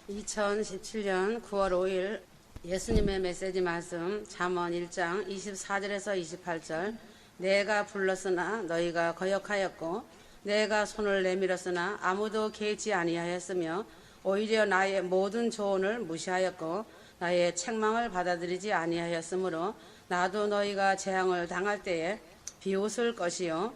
2017년 9월 5일 예수님의 메시지 말씀 잠언 1장 24절에서 28절. 내가 불렀으나 너희가 거역하였고 내가 손을 내밀었으나 아무도 개의치 아니하였으며 오히려 나의 모든 조언을 무시하였고 나의 책망을 받아들이지 아니하였으므로 나도 너희가 재앙을 당할 때에 비웃을 것이요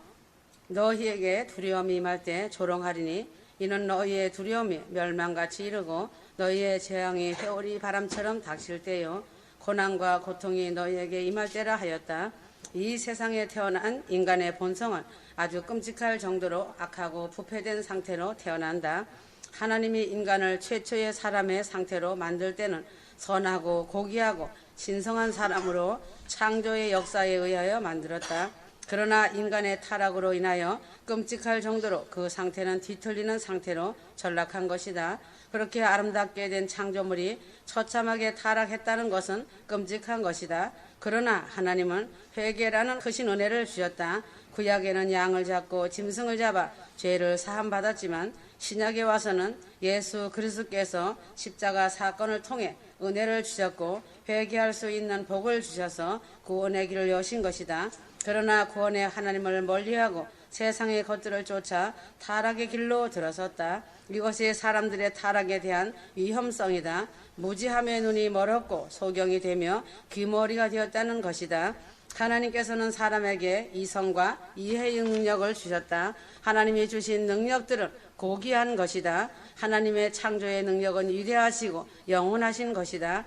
너희에게 두려움이 임할 때 조롱하리니 이는 너희의 두려움이 멸망같이 이르고 너희의 재앙이 회오리 바람처럼 닥칠 때요 고난과 고통이 너희에게 임할 때라 하였다. 이 세상에 태어난 인간의 본성은 아주 끔찍할 정도로 악하고 부패된 상태로 태어난다. 하나님이 인간을 최초의 사람의 상태로 만들 때는 선하고 고귀하고 신성한 사람으로 창조의 역사에 의하여 만들었다. 그러나 인간의 타락으로 인하여 끔찍할 정도로 그 상태는 뒤틀리는 상태로 전락한 것이다. 그렇게 아름답게 된 창조물이 처참하게 타락했다는 것은 끔찍한 것이다. 그러나 하나님은 회개라는 크신 은혜를 주셨다. 구약에는 양을 잡고 짐승을 잡아 죄를 사함받았지만 신약에 와서는 예수 그리스도께서 십자가 사건을 통해 은혜를 주셨고 회개할 수 있는 복을 주셔서 구원의 길을 여신 것이다. 그러나 구원의 하나님을 멀리하고 세상의 것들을 쫓아 타락의 길로 들어섰다. 이것이 사람들의 타락에 대한 위험성이다. 무지함의 눈이 멀었고 소경이 되며 귀머리가 되었다는 것이다. 하나님께서는 사람에게 이성과 이해의 능력을 주셨다. 하나님이 주신 능력들은 고귀한 것이다. 하나님의 창조의 능력은 위대하시고 영원하신 것이다.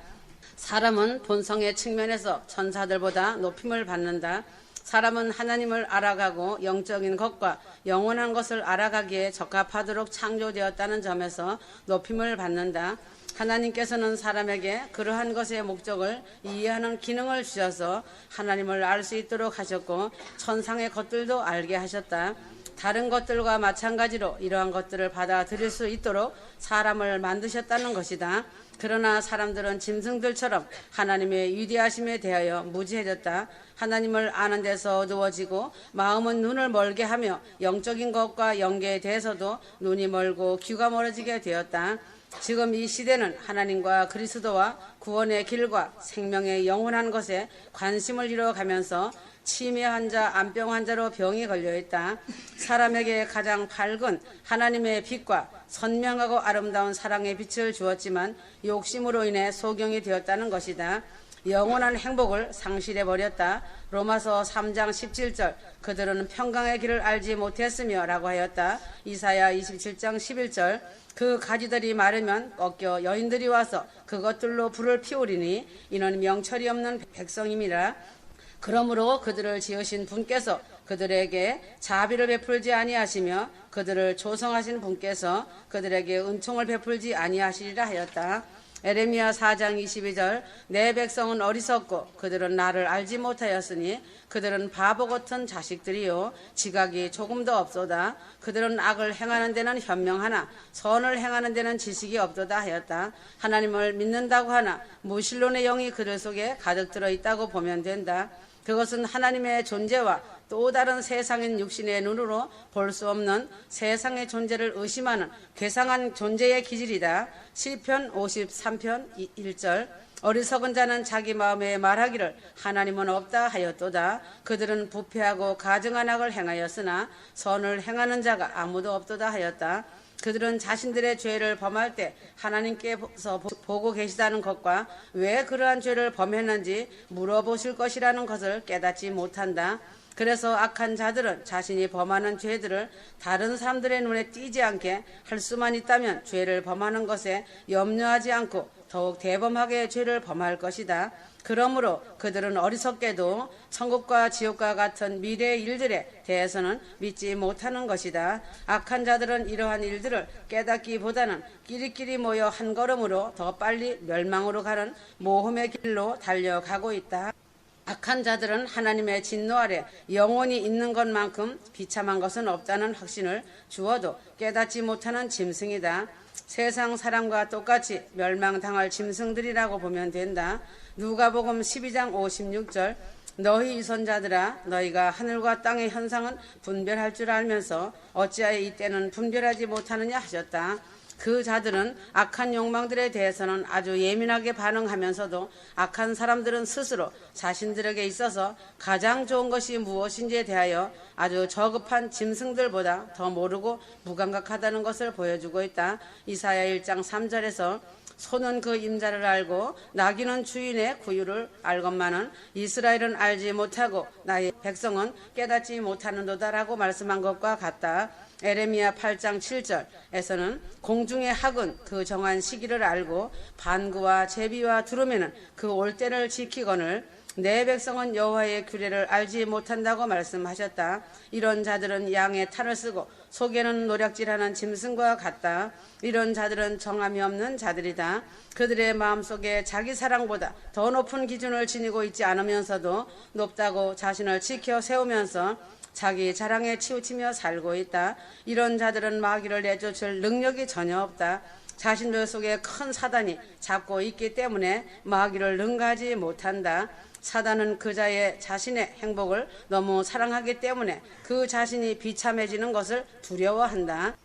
사람은 본성의 측면에서 천사들보다 높임을 받는다. 사람은 하나님을 알아가고 영적인 것과 영원한 것을 알아가기에 적합하도록 창조되었다는 점에서 높임을 받는다. 하나님께서는 사람에게 그러한 것의 목적을 이해하는 기능을 주셔서 하나님을 알 수 있도록 하셨고 천상의 것들도 알게 하셨다. 다른 것들과 마찬가지로 이러한 것들을 받아들일 수 있도록 사람을 만드셨다는 것이다. 그러나 사람들은 짐승들처럼 하나님의 위대하심에 대하여 무지해졌다. 하나님을 아는 데서 어두워지고 마음은 눈을 멀게 하며 영적인 것과 영계에 대해서도 눈이 멀고 귀가 멀어지게 되었다. 지금 이 시대는 하나님과 그리스도와 구원의 길과 생명의 영원한 것에 관심을 잃어가면서 치매 환자, 암병 환자로 병이 걸려있다. 사람에게 가장 밝은 하나님의 빛과 선명하고 아름다운 사랑의 빛을 주었지만 욕심으로 인해 소경이 되었다는 것이다. 영원한 행복을 상실해버렸다. 로마서 3장 17절 그들은 평강의 길을 알지 못했으며 라고 하였다. 이사야 27장 11절 그 가지들이 마르면 꺾여 여인들이 와서 그것들로 불을 피우리니 이는 명철이 없는 백성임이라. 그러므로 그들을 지으신 분께서 그들에게 자비를 베풀지 아니하시며 그들을 조성하신 분께서 그들에게 은총을 베풀지 아니하시리라 하였다. 에레미야 4장 22절 내 백성은 어리석고 그들은 나를 알지 못하였으니 그들은 바보 같은 자식들이요 지각이 조금도 없도다. 그들은 악을 행하는 데는 현명하나 선을 행하는 데는 지식이 없도다 하였다. 하나님을 믿는다고 하나 무신론의 영이 그들 속에 가득 들어있다고 보면 된다. 그것은 하나님의 존재와 또 다른 세상인 육신의 눈으로 볼 수 없는 세상의 존재를 의심하는 괴상한 존재의 기질이다. 시편 53편 1절 어리석은 자는 자기 마음에 말하기를 하나님은 없다 하였도다. 그들은 부패하고 가증한 악을 행하였으나 선을 행하는 자가 아무도 없도다 하였다. 그들은 자신들의 죄를 범할 때 하나님께서 보고 계시다는 것과 왜 그러한 죄를 범했는지 물어보실 것이라는 것을 깨닫지 못한다. 그래서 악한 자들은 자신이 범하는 죄들을 다른 사람들의 눈에 띄지 않게 할 수만 있다면 죄를 범하는 것에 염려하지 않고 더욱 대범하게 죄를 범할 것이다. 그러므로 그들은 어리석게도 천국과 지옥과 같은 미래의 일들에 대해서는 믿지 못하는 것이다. 악한 자들은 이러한 일들을 깨닫기보다는 끼리끼리 모여 한 걸음으로 더 빨리 멸망으로 가는 모험의 길로 달려가고 있다. 악한 자들은 하나님의 진노 아래 영원히 있는 것만큼 비참한 것은 없다는 확신을 주어도 깨닫지 못하는 짐승이다. 세상 사람과 똑같이 멸망당할 짐승들이라고 보면 된다. 누가복음 12장 56절 너희 유선자들아 너희가 하늘과 땅의 현상은 분별할 줄 알면서 어찌하여 이때는 분별하지 못하느냐 하셨다. 그 자들은 악한 욕망들에 대해서는 아주 예민하게 반응하면서도 악한 사람들은 스스로 자신들에게 있어서 가장 좋은 것이 무엇인지에 대하여 아주 저급한 짐승들보다 더 모르고 무감각하다는 것을 보여주고 있다. 이사야 1장 3절에서 소는 그 임자를 알고 나귀는 주인의 구유를 알건만은 이스라엘은 알지 못하고 나의 백성은 깨닫지 못하는도다라고 말씀한 것과 같다. 에레미야 8장 7절에서는 공중의 학은 그 정한 시기를 알고 반구와 제비와 두루미는 그 올 때를 지키거늘 내 백성은 여호와의 규례를 알지 못한다고 말씀하셨다. 이런 자들은 양의 탈을 쓰고 속에는 노략질하는 짐승과 같다. 이런 자들은 정함이 없는 자들이다. 그들의 마음속에 자기 사랑보다 더 높은 기준을 지니고 있지 않으면서도 높다고 자신을 지켜 세우면서 자기 자랑에 치우치며 살고 있다. 이런 자들은 마귀를 내쫓을 능력이 전혀 없다. 자신들 속에 큰 사단이 잡고 있기 때문에 마귀를 능가하지 못한다. 사단은 그 자의 자신의 행복을 너무 사랑하기 때문에 그 자신이 비참해지는 것을 두려워한다.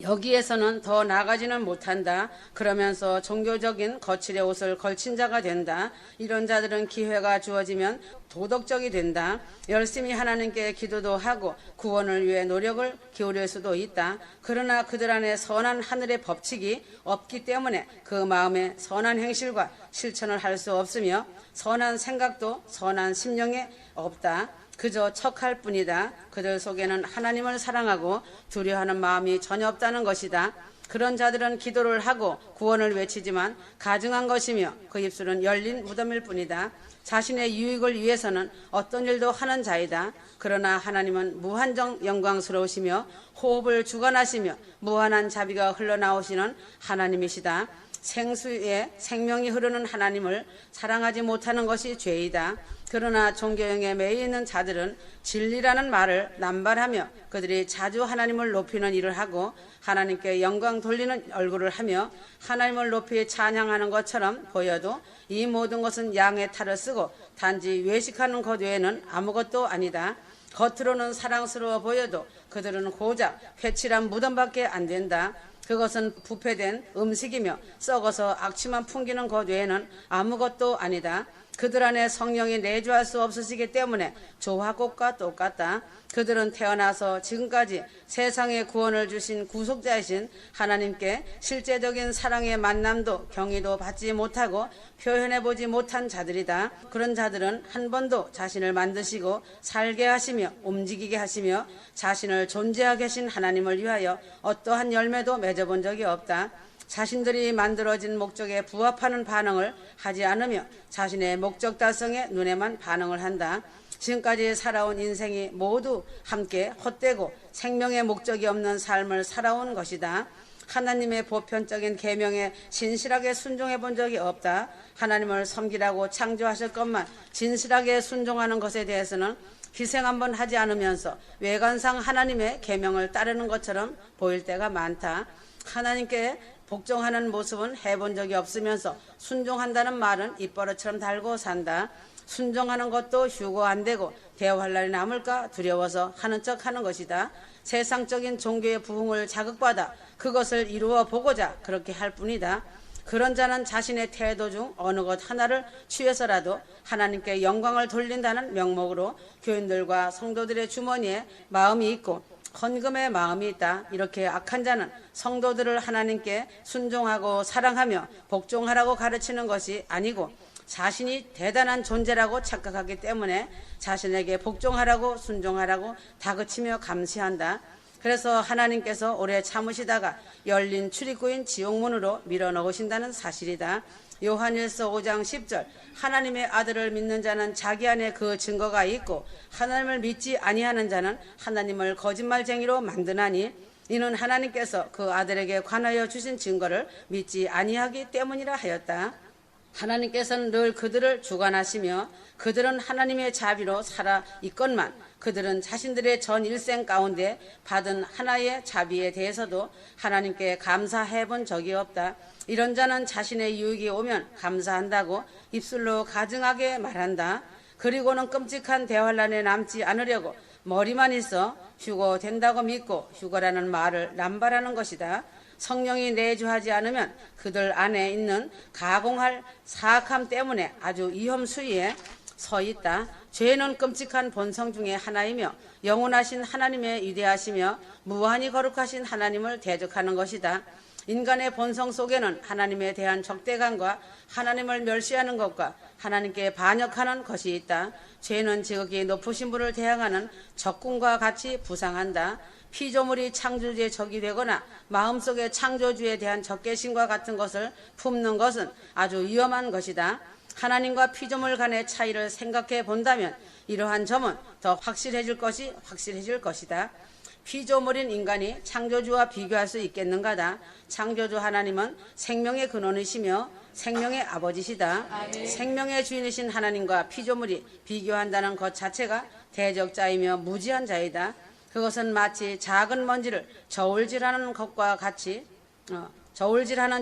여기에서는 더 나가지는 못한다. 그러면서 종교적인 거칠의 옷을 걸친 자가 된다. 이런 자들은 기회가 주어지면 도덕적이 된다. 열심히 하나님께 기도도 하고 구원을 위해 노력을 기울일 수도 있다. 그러나 그들 안에 선한 하늘의 법칙이 없기 때문에 그 마음에 선한 행실과 실천을 할 수 없으며 선한 생각도 선한 심령에 없다. 그저 척할 뿐이다. 그들 속에는 하나님을 사랑하고 두려워하는 마음이 전혀 없다는 것이다. 그런 자들은 기도를 하고 구원을 외치지만 가증한 것이며 그 입술은 열린 무덤일 뿐이다. 자신의 유익을 위해서는 어떤 일도 하는 자이다. 그러나 하나님은 무한정 영광스러우시며 호흡을 주관하시며 무한한 자비가 흘러나오시는 하나님이시다. 생수에 생명이 흐르는 하나님을 사랑하지 못하는 것이 죄이다. 그러나 종교형에 매여 있는 자들은 진리라는 말을 남발하며 그들이 자주 하나님을 높이는 일을 하고 하나님께 영광 돌리는 얼굴을 하며 하나님을 높이 찬양하는 것처럼 보여도 이 모든 것은 양의 탈을 쓰고 단지 외식하는 것 외에는 아무것도 아니다. 겉으로는 사랑스러워 보여도 그들은 고작 회칠한 무덤밖에 안 된다. 그것은 부패된 음식이며 썩어서 악취만 풍기는 것 외에는 아무것도 아니다. 그들 안에 성령이 내주할 수 없으시기 때문에 조화꽃과 똑같다. 그들은 태어나서 지금까지 세상에 구원을 주신 구속자이신 하나님께 실제적인 사랑의 만남도 경의도 받지 못하고 표현해보지 못한 자들이다. 그런 자들은 한 번도 자신을 만드시고 살게 하시며 움직이게 하시며 자신을 존재하게 하신 하나님을 위하여 어떠한 열매도 맺어본 적이 없다. 자신들이 만들어진 목적에 부합하는 반응을 하지 않으며 자신의 목적 달성에 눈에만 반응을 한다. 지금까지 살아온 인생이 모두 함께 헛되고 생명의 목적이 없는 삶을 살아온 것이다. 하나님의 보편적인 계명에 진실하게 순종해 본 적이 없다. 하나님을 섬기라고 창조하실 것만 진실하게 순종하는 것에 대해서는 희생 한번 하지 않으면서 외관상 하나님의 계명을 따르는 것처럼 보일 때가 많다. 하나님께 복종하는 모습은 해본 적이 없으면서 순종한다는 말은 입버릇처럼 달고 산다. 순종하는 것도 휴고 안 되고 대환란이 남을까 두려워서 하는 척 하는 것이다. 세상적인 종교의 부흥을 자극받아 그것을 이루어 보고자 그렇게 할 뿐이다. 그런 자는 자신의 태도 중 어느 것 하나를 취해서라도 하나님께 영광을 돌린다는 명목으로 교인들과 성도들의 주머니에 마음이 있고 헌금의 마음이 있다. 이렇게 악한 자는 성도들을 하나님께 순종하고 사랑하며 복종하라고 가르치는 것이 아니고 자신이 대단한 존재라고 착각하기 때문에 자신에게 복종하라고 순종하라고 다그치며 감시한다. 그래서 하나님께서 오래 참으시다가 열린 출입구인 지옥문으로 밀어넣으신다는 사실이다. 요한일서 5장 10절 하나님의 아들을 믿는 자는 자기 안에 그 증거가 있고 하나님을 믿지 아니하는 자는 하나님을 거짓말쟁이로 만드나니 이는 하나님께서 그 아들에게 관하여 주신 증거를 믿지 아니하기 때문이라 하였다. 하나님께서는 늘 그들을 주관하시며 그들은 하나님의 자비로 살아 있건만 그들은 자신들의 전 일생 가운데 받은 하나의 자비에 대해서도 하나님께 감사해 본 적이 없다. 이런 자는 자신의 유익이 오면 감사한다고 입술로 가증하게 말한다. 그리고는 끔찍한 대환란에 남지 않으려고 머리만 있어 휴거 된다고 믿고 휴거라는 말을 남발하는 것이다. 성령이 내주하지 않으면 그들 안에 있는 가공할 사악함 때문에 아주 위험수위에 서 있다. 죄는 끔찍한 본성 중에 하나이며 영원하신 하나님의 위대하시며 무한히 거룩하신 하나님을 대적하는 것이다. 인간의 본성 속에는 하나님에 대한 적대감과 하나님을 멸시하는 것과 하나님께 반역하는 것이 있다. 죄는 지극히 높으신 분을 대항하는 적군과 같이 부상한다. 피조물이 창조주의 적이 되거나 마음속에 창조주에 대한 적개심과 같은 것을 품는 것은 아주 위험한 것이다. 하나님과 피조물 간의 차이를 생각해 본다면 이러한 점은 더 확실해질 것이다. 피조물인 인간이 창조주와 비교할 수 있겠는가다. 창조주 하나님은 생명의 근원이시며 생명의 아버지시다. 아멘. 생명의 주인이신 하나님과 피조물이 비교한다는 것 자체가 대적자이며 무지한 자이다. 그것은 마치 작은 먼지를 저울질하는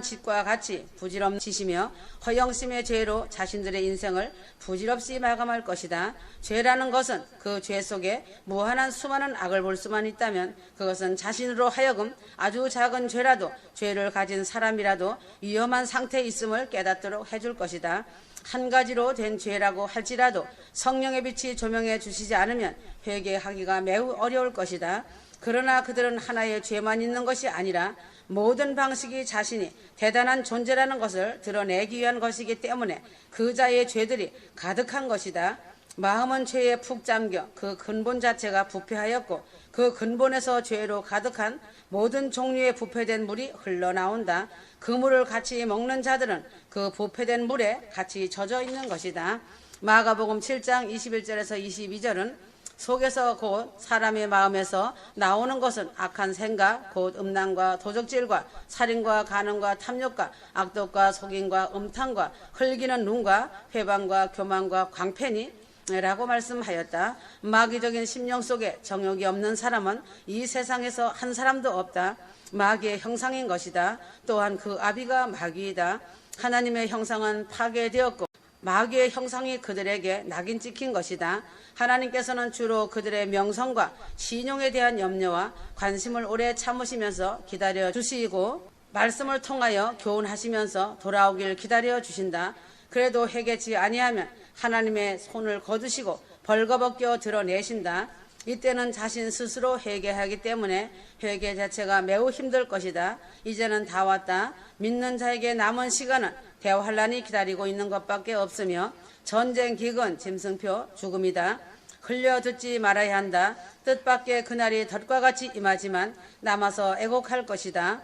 짓과 같이 부질없는 짓이며 허영심의 죄로 자신들의 인생을 부질없이 마감할 것이다. 죄라는 것은 그 죄 속에 무한한 수많은 악을 볼 수만 있다면 그것은 자신으로 하여금 아주 작은 죄라도 죄를 가진 사람이라도 위험한 상태에 있음을 깨닫도록 해줄 것이다. 한 가지로 된 죄라고 할지라도 성령의 빛이 조명해 주시지 않으면 회개하기가 매우 어려울 것이다. 그러나 그들은 하나의 죄만 있는 것이 아니라 모든 방식이 자신이 대단한 존재라는 것을 드러내기 위한 것이기 때문에 그 자의 죄들이 가득한 것이다. 마음은 죄에 푹 잠겨 그 근본 자체가 부패하였고 그 근본에서 죄로 가득한 모든 종류의 부패된 물이 흘러나온다. 그 물을 같이 먹는 자들은 그 부패된 물에 같이 젖어 있는 것이다. 마가복음 7장 21절에서 22절은 속에서 곧 사람의 마음에서 나오는 것은 악한 생각, 곧 음란과 도적질과 살인과 간음과 탐욕과 악독과 속임과 음탕과 흘기는 눈과 회방과 교만과 광패니 라고 말씀하였다. 마귀적인 심령 속에 정욕이 없는 사람은 이 세상에서 한 사람도 없다. 마귀의 형상인 것이다. 또한 그 아비가 마귀이다. 하나님의 형상은 파괴되었고 마귀의 형상이 그들에게 낙인 찍힌 것이다. 하나님께서는 주로 그들의 명성과 신용에 대한 염려와 관심을 오래 참으시면서 기다려 주시고 말씀을 통하여 교훈하시면서 돌아오길 기다려 주신다. 그래도 회개치 아니하면 하나님의 손을 거두시고 벌거벗겨 드러내신다. 이때는 자신 스스로 회개하기 때문에 회개 자체가 매우 힘들 것이다. 이제는 다 왔다. 믿는 자에게 남은 시간은 대환란이 기다리고 있는 것밖에 없으며 전쟁, 기근, 짐승표, 죽음이다. 흘려 듣지 말아야 한다. 뜻밖의 그날이 덫과 같이 임하지만 남아서 애곡할 것이다.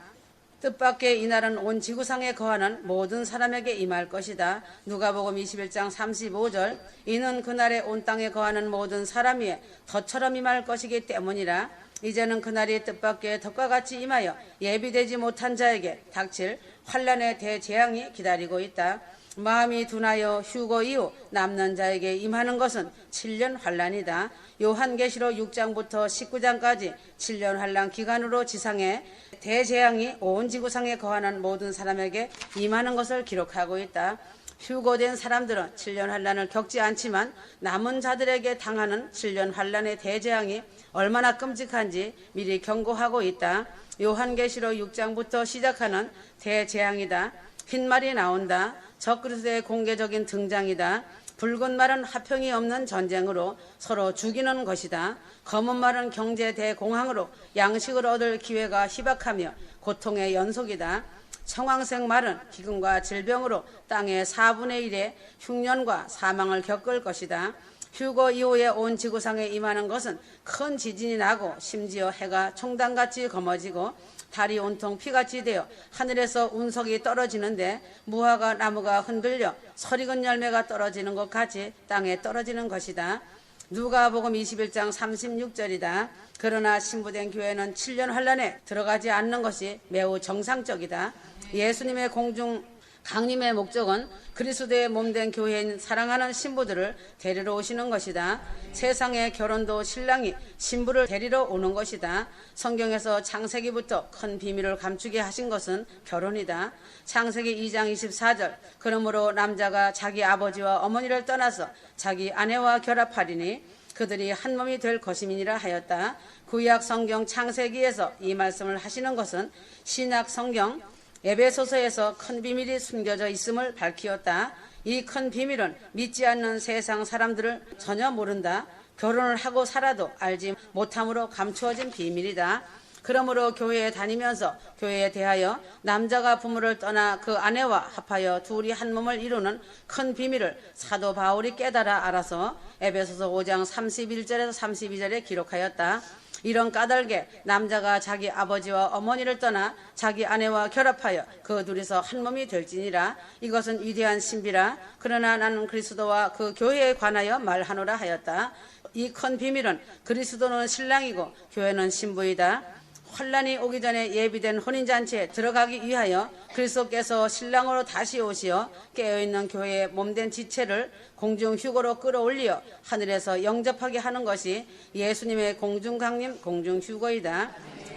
뜻밖의 이날은 온 지구상에 거하는 모든 사람에게 임할 것이다. 누가복음 21장 35절 이는 그날에 온 땅에 거하는 모든 사람 위에 덫처럼 임할 것이기 때문이라. 이제는 그날이 뜻밖의 덫과 같이 임하여 예비되지 못한 자에게 닥칠 환란의 대재앙이 기다리고 있다. 마음이 둔하여 휴거 이후 남는 자에게 임하는 것은 7년 환란이다. 요한계시록 6장부터 19장까지 7년 환란 기간으로 지상에 대재앙이 온 지구상에 거하는 모든 사람에게 임하는 것을 기록하고 있다. 휴거된 사람들은 7년 환란을 겪지 않지만 남은 자들에게 당하는 7년 환란의 대재앙이 얼마나 끔찍한지 미리 경고하고 있다. 요한계시록 6장부터 시작하는 대재앙이다. 흰말이 나온다. 적그리스도의 공개적인 등장이다. 붉은 말은 화평이 없는 전쟁으로 서로 죽이는 것이다. 검은 말은 경제 대공황으로 양식을 얻을 기회가 희박하며 고통의 연속이다. 청황색 말은 기근과 질병으로 땅의 4분의 1의 흉년과 사망을 겪을 것이다. 휴거 이후에 온 지구상에 임하는 것은 큰 지진이 나고 심지어 해가 총단같이 검어지고 달이 온통 피같이 되어 하늘에서 운석이 떨어지는데 무화과 나무가 흔들려 설익은 열매가 떨어지는 것 같이 땅에 떨어지는 것이다. 누가복음 21장 36절이다. 그러나 신부된 교회는 7년 환란에 들어가지 않는 것이 매우 정상적이다. 예수님의 공중 강림의 목적은 그리스도의 몸된 교회인 사랑하는 신부들을 데리러 오시는 것이다. 세상의 결혼도 신랑이 신부를 데리러 오는 것이다. 성경에서 창세기부터 큰 비밀을 감추게 하신 것은 결혼이다. 창세기 2장 24절 그러므로 남자가 자기 아버지와 어머니를 떠나서 자기 아내와 결합하리니 그들이 한 몸이 될 것임이니라 하였다. 구약 성경 창세기에서 이 말씀을 하시는 것은 신약 성경 에베소서에서 큰 비밀이 숨겨져 있음을 밝히었다. 이 큰 비밀은 믿지 않는 세상 사람들을 전혀 모른다. 결혼을 하고 살아도 알지 못함으로 감추어진 비밀이다. 그러므로 교회에 다니면서 교회에 대하여 남자가 부모를 떠나 그 아내와 합하여 둘이 한 몸을 이루는 큰 비밀을 사도 바울이 깨달아 알아서 에베소서 5장 31절에서 32절에 기록하였다. 이런 까닭에 남자가 자기 아버지와 어머니를 떠나 자기 아내와 결합하여 그 둘이서 한 몸이 될지니라. 이것은 위대한 신비라. 그러나 나는 그리스도와 그 교회에 관하여 말하노라 하였다. 이 큰 비밀은 그리스도는 신랑이고 교회는 신부이다. 환란이 오기 전에 예비된 혼인잔치에 들어가기 위하여 그리스도께서 신랑으로 다시 오시어 깨어있는 교회의 몸된 지체를 공중 휴거로 끌어올리어 하늘에서 영접하게 하는 것이 예수님의 공중강림 공중 휴거이다.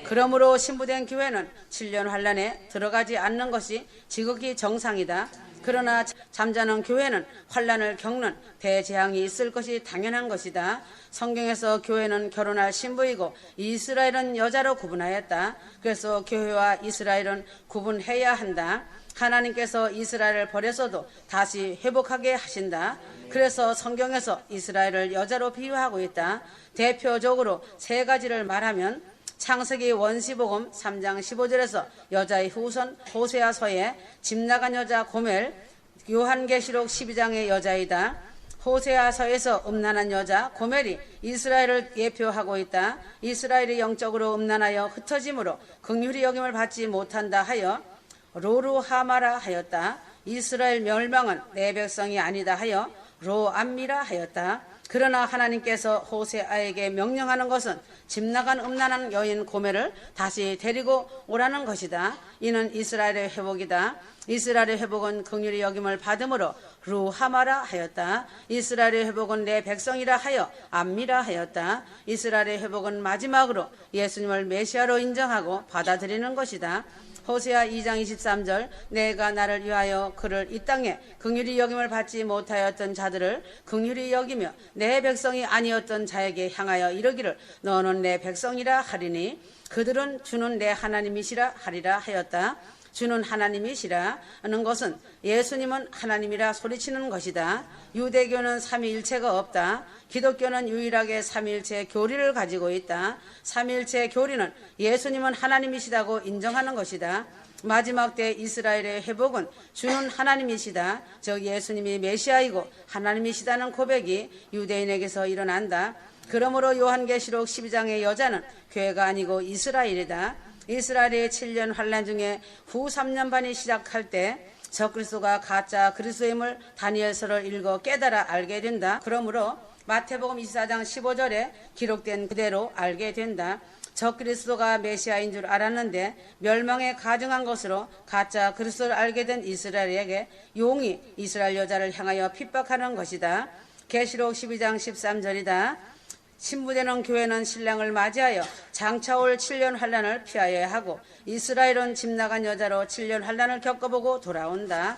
그러므로 신부된 교회는 7년 환란에 들어가지 않는 것이 지극히 정상이다. 그러나 잠자는 교회는 환란을 겪는 대재앙이 있을 것이 당연한 것이다. 성경에서 교회는 결혼할 신부이고 이스라엘은 여자로 구분하였다. 그래서 교회와 이스라엘은 구분해야 한다. 하나님께서 이스라엘을 버려서도 다시 회복하게 하신다. 그래서 성경에서 이스라엘을 여자로 비유하고 있다. 대표적으로 세 가지를 말하면 창세기 원시복음 3장 15절에서 여자의 후손 호세아서에 집 나간 여자 고멜, 요한계시록 12장의 여자이다. 호세아서에서 음란한 여자 고멜이 이스라엘을 예표하고 있다. 이스라엘이 영적으로 음란하여 흩어짐으로 긍휼히 여김을 받지 못한다 하여 로루하마라 하였다. 이스라엘 멸망은 내 백성이 아니다 하여 로암미라 하였다. 그러나 하나님께서 호세아에게 명령하는 것은 집 나간 음란한 여인 고멜을 다시 데리고 오라는 것이다. 이는 이스라엘의 회복이다. 이스라엘의 회복은 긍휼히 여김을 받음으로 루하마라 하였다. 이스라엘의 회복은 내 백성이라 하여 암미라 하였다. 이스라엘의 회복은 마지막으로 예수님을 메시아로 인정하고 받아들이는 것이다. 호세아 2장 23절 내가 나를 위하여 그를 이 땅에 긍휼히 여김을 받지 못하였던 자들을 긍휼히 여기며 내 백성이 아니었던 자에게 향하여 이르기를 너는 내 백성이라 하리니 그들은 주는 내 하나님이시라 하리라 하였다. 주는 하나님이시라 하는 것은 예수님은 하나님이라 소리치는 것이다. 유대교는 삼위일체가 없다. 기독교는 유일하게 삼위일체 교리를 가지고 있다. 삼위일체 교리는 예수님은 하나님이시다고 인정하는 것이다. 마지막 때 이스라엘의 회복은 주는 하나님이시다. 즉 예수님이 메시아이고 하나님이시다는 고백이 유대인에게서 일어난다. 그러므로 요한계시록 12장의 여자는 교회가 아니고 이스라엘이다. 이스라엘의 7년 환란 중에 후 3년 반이 시작할 때 적그리스도가 가짜 그리스도임을 다니엘서를 읽어 깨달아 알게 된다. 그러므로 마태복음 24장 15절에 기록된 그대로 알게 된다. 적그리스도가 메시아인 줄 알았는데 멸망에 가증한 것으로 가짜 그리스도를 알게 된 이스라엘에게 용이 이스라엘 여자를 향하여 핍박하는 것이다. 계시록 12장 13절이다. 신부되는 교회는 신랑을 맞이하여 장차올 7년 환란을 피하여야 하고 이스라엘은 집 나간 여자로 7년 환란을 겪어보고 돌아온다.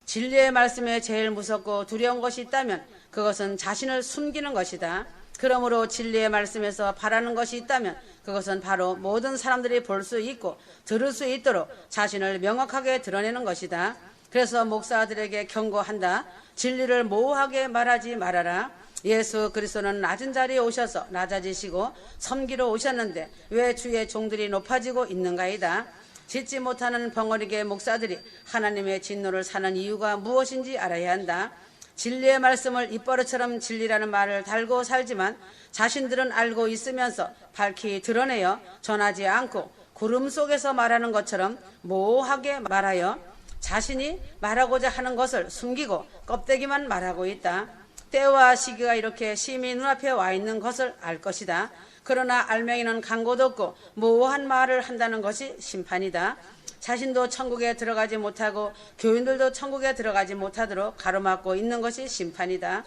진리의 말씀에 제일 무섭고 두려운 것이 있다면 그것은 자신을 숨기는 것이다. 그러므로 진리의 말씀에서 바라는 것이 있다면 그것은 바로 모든 사람들이 볼 수 있고 들을 수 있도록 자신을 명확하게 드러내는 것이다. 그래서 목사들에게 경고한다. 진리를 모호하게 말하지 말아라. 예수 그리스도는 낮은 자리에 오셔서 낮아지시고 섬기러 오셨는데 왜 주의 종들이 높아지고 있는가이다. 짓지 못하는 벙어리계 목사들이 하나님의 진노를 사는 이유가 무엇인지 알아야 한다. 진리의 말씀을 입버릇처럼 진리라는 말을 달고 살지만 자신들은 알고 있으면서 밝히 드러내어 전하지 않고 구름 속에서 말하는 것처럼 모호하게 말하여 자신이 말하고자 하는 것을 숨기고 껍데기만 말하고 있다. 때와 시기가 이렇게 심히 눈앞에 와 있는 것을 알 것이다. 그러나 알맹이는 강고도 없고 모호한 말을 한다는 것이 심판이다. 자신도 천국에 들어가지 못하고 교인들도 천국에 들어가지 못하도록 가로막고 있는 것이 심판이다.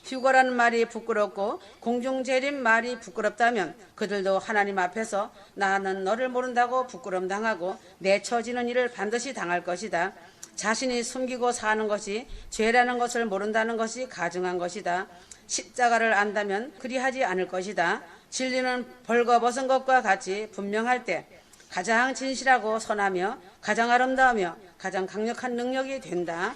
휴거라는 말이 부끄럽고 공중재림 말이 부끄럽다면 그들도 하나님 앞에서 나는 너를 모른다고 부끄럼 당하고 내쳐지는 일을 반드시 당할 것이다. 자신이 숨기고 사는 것이 죄라는 것을 모른다는 것이 가증한 것이다. 십자가를 안다면 그리하지 않을 것이다. 진리는 벌거벗은 것과 같이 분명할 때 가장 진실하고 선하며 가장 아름다우며 가장 강력한 능력이 된다.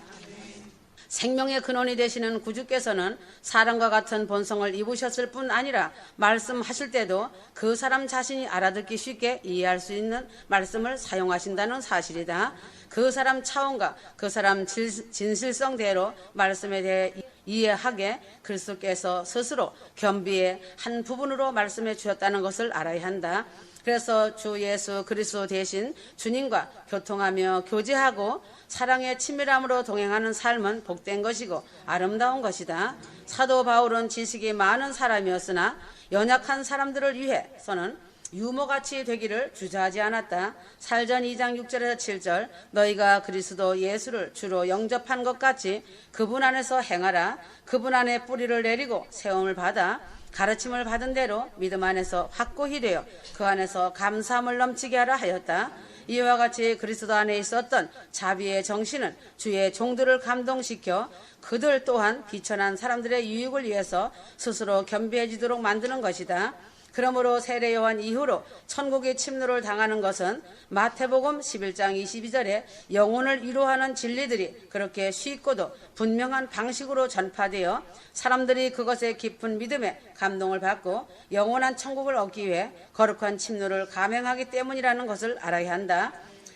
생명의 근원이 되시는 구주께서는 사람과 같은 본성을 입으셨을 뿐 아니라 말씀하실 때도 그 사람 자신이 알아듣기 쉽게 이해할 수 있는 말씀을 사용하신다는 사실이다. 그 사람 차원과 그 사람 진실성대로 말씀에 대해 이해하게 그리스도께서 스스로 겸비의 한 부분으로 말씀해 주셨다는 것을 알아야 한다. 그래서 주 예수 그리스도 대신 주님과 교통하며 교제하고 사랑의 친밀함으로 동행하는 삶은 복된 것이고 아름다운 것이다. 사도 바울은 지식이 많은 사람이었으나 연약한 사람들을 위해서는 유모같이 되기를 주저하지 않았다. 살전 2장 6절에서 7절 너희가 그리스도 예수를 주로 영접한 것 같이 그분 안에서 행하라. 그분 안에 뿌리를 내리고 세움을 받아 가르침을 받은 대로 믿음 안에서 확고히 되어 그 안에서 감사함을 넘치게 하라 하였다. 이와 같이 그리스도 안에 있었던 자비의 정신은 주의 종들을 감동시켜 그들 또한 비천한 사람들의 유익을 위해서 스스로 겸비해지도록 만드는 것이다. 그러므로 세례 요한 이후로 천국의 침노를 당하는 것은 마태복음 11장 22절에 영혼을 위로하는 진리들이 그렇게 쉽고도 분명한 방식으로 전파되어 사람들이 그것에 깊은 믿음에 감동을 받고 영원한 천국을 얻기 위해 거룩한 침노를 감행하기 때문이라는 것을 알아야 한다.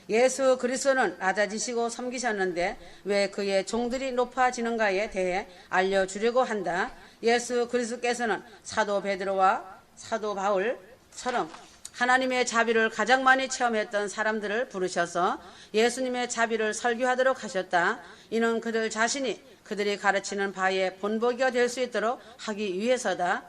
예수 그리스도는 낮아지시고 섬기셨는데 왜 그의 종들이 높아지는가에 대해 알려주려고 한다. 예수 그리스도께서는 사도 베드로와 사도 바울처럼 하나님의 자비를 가장 많이 체험했던 사람들을 부르셔서 예수님의 자비를 설교하도록 하셨다. 이는 그들 자신이 그들이 가르치는 바의 본보기가 될 수 있도록 하기 위해서다.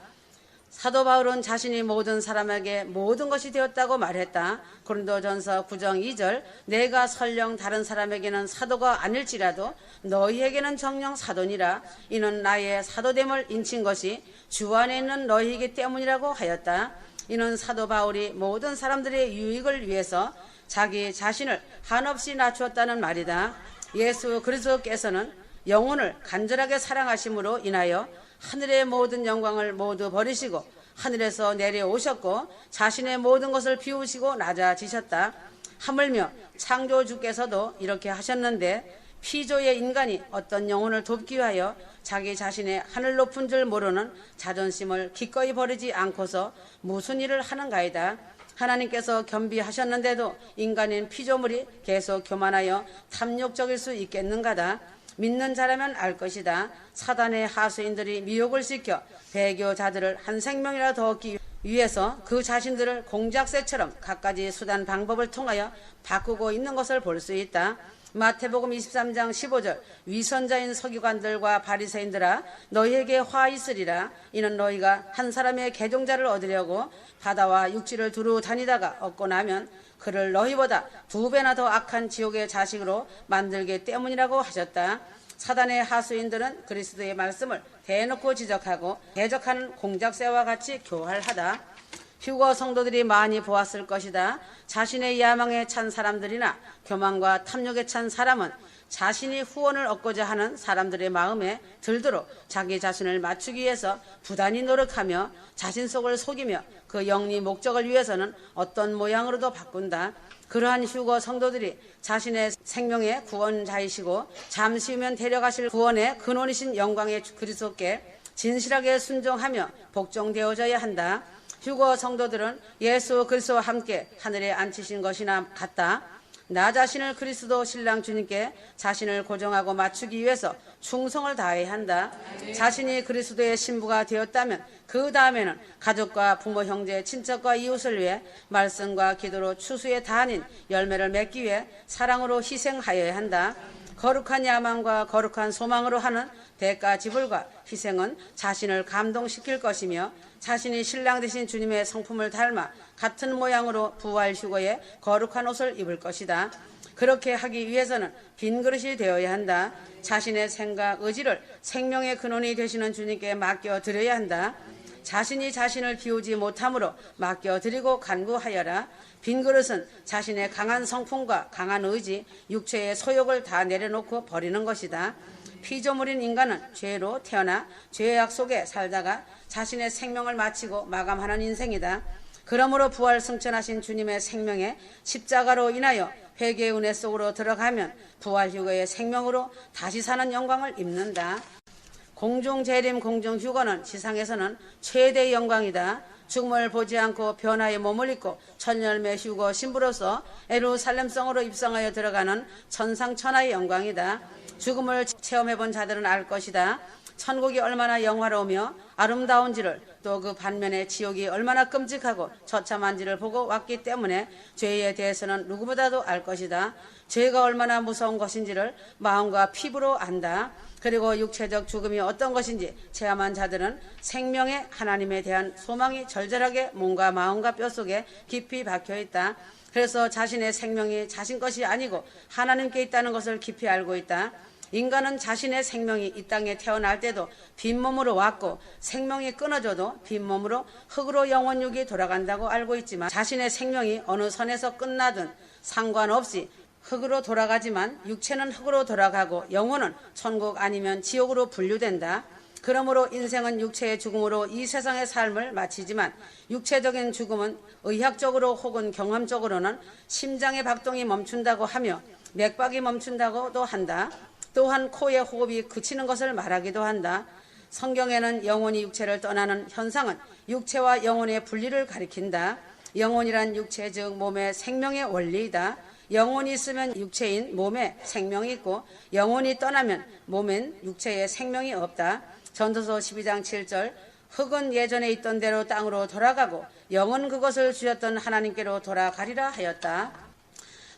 사도 바울은 자신이 모든 사람에게 모든 것이 되었다고 말했다. 고린도전서 9장 2절 내가 설령 다른 사람에게는 사도가 아닐지라도 너희에게는 정녕 사도니라. 이는 나의 사도됨을 인친 것이 주 안에 있는 너희이기 때문이라고 하였다. 이는 사도 바울이 모든 사람들의 유익을 위해서 자기 자신을 한없이 낮추었다는 말이다. 예수 그리스도께서는 영혼을 간절하게 사랑하심으로 인하여 하늘의 모든 영광을 모두 버리시고 하늘에서 내려오셨고 자신의 모든 것을 비우시고 낮아지셨다. 하물며 창조주께서도 이렇게 하셨는데 피조의 인간이 어떤 영혼을 돕기 위하여 자기 자신의 하늘 높은 줄 모르는 자존심을 기꺼이 버리지 않고서 무슨 일을 하는가이다. 하나님께서 겸비하셨는데도 인간인 피조물이 계속 교만하여 탐욕적일 수 있겠는가다. 믿는 자라면 알 것이다. 사단의 하수인들이 미혹을 시켜 배교자들을 한 생명이라도 더 얻기 위해서 그 자신들을 공작새처럼 갖가지 수단 방법을 통하여 바꾸고 있는 것을 볼 수 있다. 마태복음 23장 15절 위선자인 서기관들과 바리새인들아 너희에게 화 있으리라. 이는 너희가 한 사람의 계종자를 얻으려고 바다와 육지를 두루 다니다가 얻고 나면 그를 너희보다 2배나 더 악한 지옥의 자식으로 만들기 때문이라고 하셨다. 사단의 하수인들은 그리스도의 말씀을 대놓고 지적하고 대적하는 공작새와 같이 교활하다. 휴거 성도들이 많이 보았을 것이다. 자신의 야망에 찬 사람들이나 교만과 탐욕에 찬 사람은 자신이 후원을 얻고자 하는 사람들의 마음에 들도록 자기 자신을 맞추기 위해서 부단히 노력하며 자신 속을 속이며 그 영리 목적을 위해서는 어떤 모양으로도 바꾼다. 그러한 휴거 성도들이 자신의 생명의 구원자이시고 잠시 후면 데려가실 구원의 근원이신 영광의 그리스도께 진실하게 순종하며 복종되어져야 한다. 휴거 성도들은 예수 그리스도와 함께 하늘에 앉히신 것이나 같다. 나 자신을 그리스도 신랑 주님께 자신을 고정하고 맞추기 위해서 충성을 다해야 한다. 자신이 그리스도의 신부가 되었다면 그 다음에는 가족과 부모, 형제, 친척과 이웃을 위해 말씀과 기도로 추수의 단인 열매를 맺기 위해 사랑으로 희생하여야 한다. 거룩한 야망과 거룩한 소망으로 하는 대가 지불과 희생은 자신을 감동시킬 것이며 자신이 신랑 되신 주님의 성품을 닮아 같은 모양으로 부활 휴거에 거룩한 옷을 입을 것이다. 그렇게 하기 위해서는 빈 그릇이 되어야 한다. 자신의 생각, 의지를 생명의 근원이 되시는 주님께 맡겨드려야 한다. 자신이 자신을 비우지 못함으로 맡겨드리고 간구하여라. 빈 그릇은 자신의 강한 성품과 강한 의지, 육체의 소욕을 다 내려놓고 버리는 것이다. 피조물인 인간은 죄로 태어나 죄악 속에 살다가 자신의 생명을 마치고 마감하는 인생이다. 그러므로 부활 승천하신 주님의 생명에 십자가로 인하여 회개의 은혜 속으로 들어가면 부활 휴거의 생명으로 다시 사는 영광을 입는다. 공중 재림, 공중 휴거는 지상에서는 최대의 영광이다. 죽음을 보지 않고 변화의 몸을 입고 천열매 휴거 신부로서 예루살렘성으로 입성하여 들어가는 천상천하의 영광이다. 죽음을 체험해본 자들은 알 것이다. 천국이 얼마나 영화로우며 아름다운지를, 또 그 반면에 지옥이 얼마나 끔찍하고 처참한지를 보고 왔기 때문에 죄에 대해서는 누구보다도 알 것이다. 죄가 얼마나 무서운 것인지를 마음과 피부로 안다. 그리고 육체적 죽음이 어떤 것인지 체험한 자들은 생명의 하나님에 대한 소망이 절절하게 몸과 마음과 뼈속에 깊이 박혀있다. 그래서 자신의 생명이 자신 것이 아니고 하나님께 있다는 것을 깊이 알고 있다. 인간은 자신의 생명이 이 땅에 태어날 때도 빈몸으로 왔고 생명이 끊어져도 빈몸으로 흙으로 영혼육이 돌아간다고 알고 있지만 자신의 생명이 어느 선에서 끝나든 상관없이 흙으로 돌아가지만 육체는 흙으로 돌아가고 영혼은 천국 아니면 지옥으로 분류된다. 그러므로 인생은 육체의 죽음으로 이 세상의 삶을 마치지만 육체적인 죽음은 의학적으로 혹은 경험적으로는 심장의 박동이 멈춘다고 하며 맥박이 멈춘다고도 한다. 또한 코의 호흡이 그치는 것을 말하기도 한다. 성경에는 영혼이 육체를 떠나는 현상은 육체와 영혼의 분리를 가리킨다. 영혼이란 육체 즉 몸의 생명의 원리이다. 영혼이 있으면 육체인 몸에 생명이 있고 영혼이 떠나면 몸엔 육체에 생명이 없다. 전도서 12장 7절 흙은 예전에 있던 대로 땅으로 돌아가고 영은 그것을 주셨던 하나님께로 돌아가리라 하였다.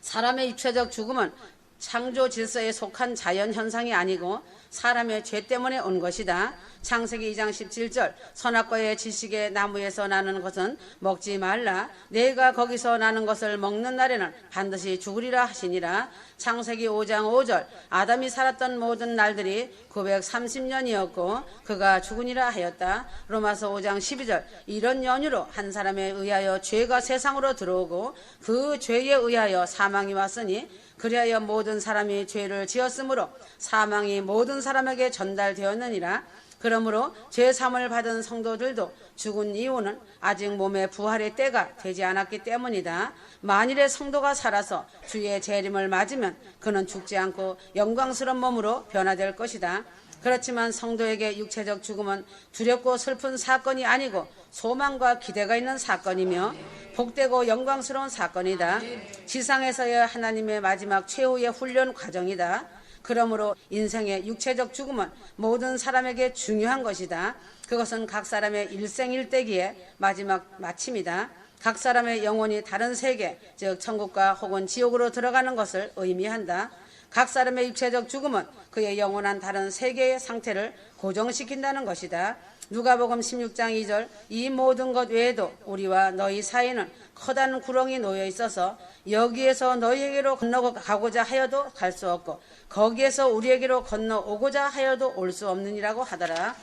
사람의 육체적 죽음은 창조 질서에 속한 자연 현상이 아니고 사람의 죄 때문에 온 것이다. 창세기 2장 17절 선악과의 지식의 나무에서 나는 것은 먹지 말라. 내가 거기서 나는 것을 먹는 날에는 반드시 죽으리라 하시니라. 창세기 5장 5절 아담이 살았던 모든 날들이 930년이었고 그가 죽으니라 하였다. 로마서 5장 12절 이런 연유로 한 사람에 의하여 죄가 세상으로 들어오고 그 죄에 의하여 사망이 왔으니 그리하여 모든 사람이 죄를 지었으므로 사망이 모든 사람에게 전달되었느니라. 그러므로 죄사함을 받은 성도들도 죽은 이유는 아직 몸의 부활의 때가 되지 않았기 때문이다. 만일에 성도가 살아서 주의 재림을 맞으면 그는 죽지 않고 영광스러운 몸으로 변화될 것이다. 그렇지만 성도에게 육체적 죽음은 두렵고 슬픈 사건이 아니고 소망과 기대가 있는 사건이며 복되고 영광스러운 사건이다. 지상에서의 하나님의 마지막 최후의 훈련 과정이다. 그러므로 인생의 육체적 죽음은 모든 사람에게 중요한 것이다. 그것은 각 사람의 일생일대기의 마지막 마침이다. 각 사람의 영혼이 다른 세계, 즉 천국과 혹은 지옥으로 들어가는 것을 의미한다. 각 사람의 육체적 죽음은 그의 영원한 다른 세계의 상태를 고정시킨다는 것이다. 누가복음 16장 2절 이 모든 것 외에도 우리와 너희 사이에는 커다란 구렁이 놓여 있어서 여기에서 너희에게로 건너가고자 하여도 갈 수 없고 거기에서 우리에게로 건너오고자 하여도 올 수 없느니라고 하더라.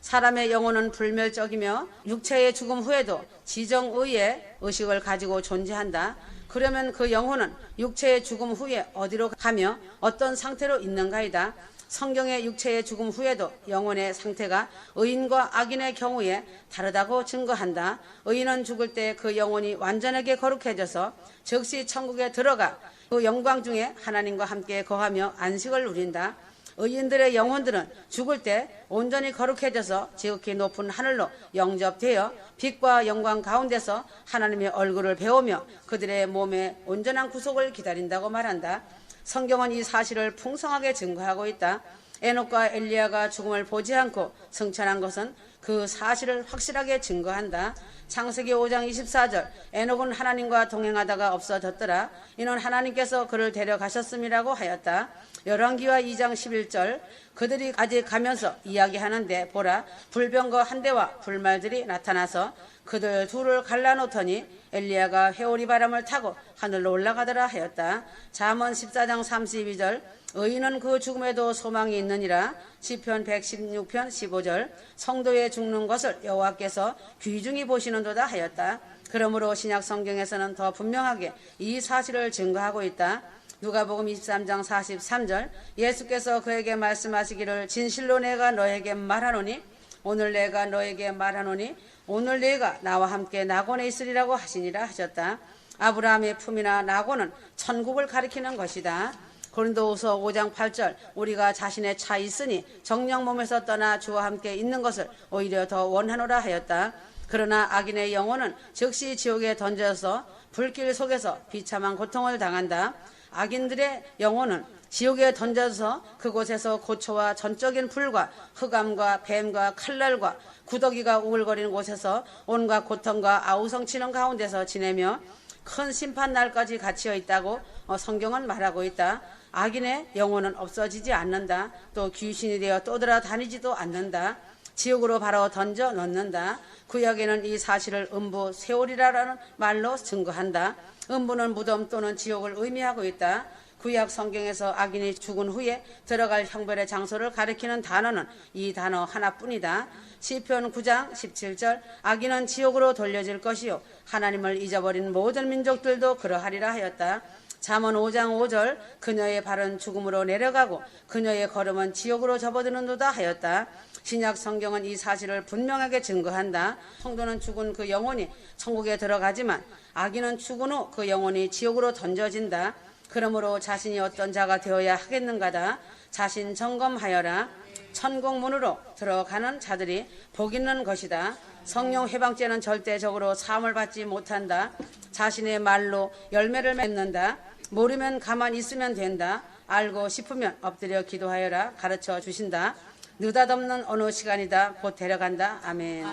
사람의 영혼은 불멸적이며 육체의 죽음 후에도 지정의의 의식을 가지고 존재한다. 그러면 그 영혼은 육체의 죽음 후에 어디로 가며 어떤 상태로 있는가이다. 성경의 육체의 죽음 후에도 영혼의 상태가 의인과 악인의 경우에 다르다고 증거한다. 의인은 죽을 때 그 영혼이 완전하게 거룩해져서 즉시 천국에 들어가 그 영광 중에 하나님과 함께 거하며 안식을 누린다. 의인들의 영혼들은 죽을 때 온전히 거룩해져서 지극히 높은 하늘로 영접되어 빛과 영광 가운데서 하나님의 얼굴을 배우며 그들의 몸의 온전한 구속을 기다린다고 말한다. 성경은 이 사실을 풍성하게 증거하고 있다. 에녹과 엘리야가 죽음을 보지 않고 승천한 것은 그 사실을 확실하게 증거한다. 창세기 5장 24절 에녹은 하나님과 동행하다가 없어졌더라. 이는 하나님께서 그를 데려가셨음이라고 하였다. 열왕기하 2장 11절 그들이 아직 가면서 이야기하는데 보라 불병거 한 대와 불말들이 나타나서 그들 둘을 갈라놓더니 엘리야가 회오리 바람을 타고 하늘로 올라가더라 하였다. 잠언 14장 32절 의인은 그 죽음에도 소망이 있느니라. 시편 116편 15절 성도의 죽는 것을 여호와께서 귀중히 보시는도다 하였다. 그러므로 신약 성경에서는 더 분명하게 이 사실을 증거하고 있다. 누가복음 23장 43절 예수께서 그에게 말씀하시기를 진실로 내가 너에게 말하노니 오늘 내가 너에게 말하노니 오늘 내가 나와 함께 낙원에 있으리라고 하시니라 하셨다. 아브라함의 품이나 낙원은 천국을 가리키는 것이다. 고린도후서 5장 8절 우리가 자신의 차 있으니 정령 몸에서 떠나 주와 함께 있는 것을 오히려 더 원하노라 하였다. 그러나 악인의 영혼은 즉시 지옥에 던져서 불길 속에서 비참한 고통을 당한다. 악인들의 영혼은 지옥에 던져서 그곳에서 고초와 전적인 불과 흑암과 뱀과 칼날과 구더기가 우글거리는 곳에서 온갖 고통과 아우성치는 가운데서 지내며 큰 심판 날까지 갇혀 있다고 성경은 말하고 있다. 악인의 영혼은 없어지지 않는다. 또 귀신이 되어 떠돌아다니지도 않는다. 지옥으로 바로 던져 넣는다. 구약에는 이 사실을 음부 세월이라는 말로 증거한다. 음부는 무덤 또는 지옥을 의미하고 있다. 구약 성경에서 악인이 죽은 후에 들어갈 형벌의 장소를 가리키는 단어는 이 단어 하나뿐이다. 시편 9장 17절 악인은 지옥으로 돌려질 것이요 하나님을 잊어버린 모든 민족들도 그러하리라 하였다. 잠언 5장 5절 그녀의 발은 죽음으로 내려가고 그녀의 걸음은 지옥으로 접어드는도다 하였다. 신약 성경은 이 사실을 분명하게 증거한다. 성도는 죽은 그 영혼이 천국에 들어가지만 악인은 죽은 후 그 영혼이 지옥으로 던져진다. 그러므로 자신이 어떤 자가 되어야 하겠는가다. 자신 점검하여라. 천국 문으로 들어가는 자들이 복 있는 것이다. 성령 해방죄는 절대적으로 사함을 받지 못한다. 자신의 말로 열매를 맺는다. 모르면 가만히 있으면 된다. 알고 싶으면 엎드려 기도하여라 가르쳐 주신다. 느닷없는 어느 시간이다 곧 데려간다. 아멘.